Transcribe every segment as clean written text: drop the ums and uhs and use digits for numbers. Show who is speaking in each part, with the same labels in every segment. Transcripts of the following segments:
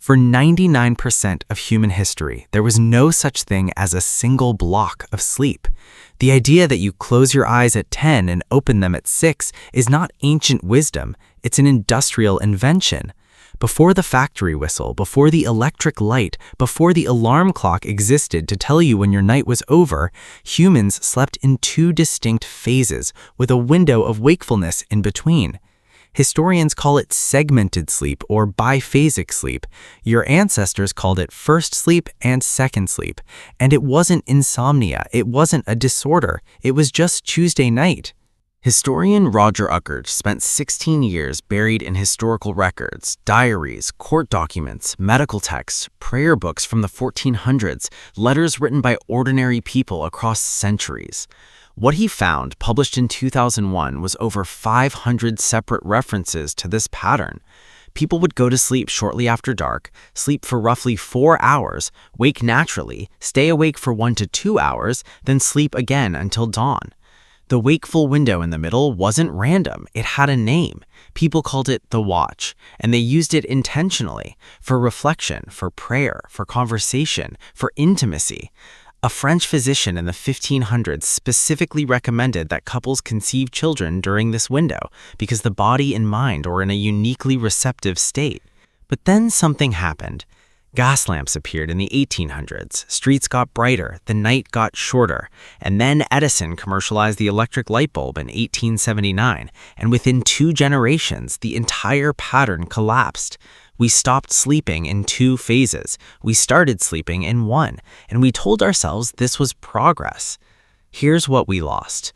Speaker 1: For 99% of human history, there was no such thing as a single block of sleep. The idea that you close your eyes at 10 and open them at 6 is not ancient wisdom, it's an industrial invention. Before the factory whistle, before the electric light, before the alarm clock existed to tell you when your night was over, humans slept in two distinct phases, with a window of wakefulness in between. Historians call it segmented sleep or biphasic sleep. Your ancestors called it first sleep and second sleep. And it wasn't insomnia, it wasn't a disorder, it was just Tuesday night. Historian Roger Uckert spent 16 years buried in historical records, diaries, court documents, medical texts, prayer books from the 1400s, letters written by ordinary people across centuries. What he found, published in 2001, was over 500 separate references to this pattern. People would go to sleep shortly after dark, sleep for roughly 4 hours, wake naturally, stay awake for 1 to 2 hours, then sleep again until dawn. The wakeful window in the middle wasn't random, it had a name. People called it the watch, and they used it intentionally, for reflection, for prayer, for conversation, for intimacy. A French physician in the 1500s specifically recommended that couples conceive children during this window because the body and mind are in a uniquely receptive state. But then something happened. Gas lamps appeared in the 1800s, streets got brighter, the night got shorter, and then Edison commercialized the electric light bulb in 1879, and within 2 generations, the entire pattern collapsed. We stopped sleeping in 2 phases. We started sleeping in 1, and we told ourselves this was progress. Here's what we lost.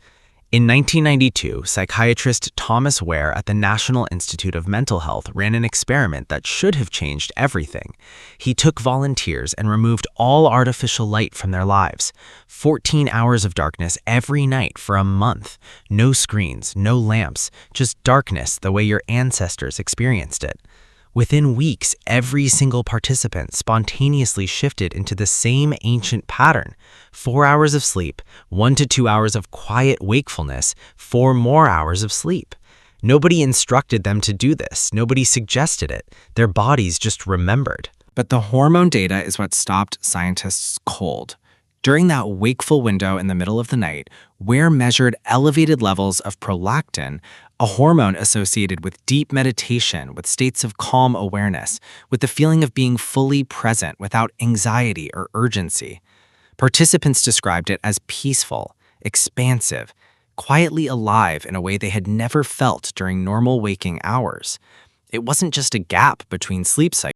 Speaker 1: In 1992, psychiatrist Thomas Ware at the National Institute of Mental Health ran an experiment that should have changed everything. He took volunteers and removed all artificial light from their lives. 14 hours of darkness every night for a month. No screens, no lamps, just darkness the way your ancestors experienced it. Within weeks, every single participant spontaneously shifted into the same ancient pattern. 4 hours of sleep, 1 to 2 hours of quiet wakefulness, 4 more hours of sleep. Nobody instructed them to do this. Nobody suggested it. Their bodies just remembered. But the hormone data is what stopped scientists cold. During that wakeful window in the middle of the night, Ware measured elevated levels of prolactin, a hormone associated with deep meditation, with states of calm awareness, with the feeling of being fully present without anxiety or urgency. Participants described it as peaceful, expansive, quietly alive in a way they had never felt during normal waking hours. It wasn't just a gap between sleep cycles.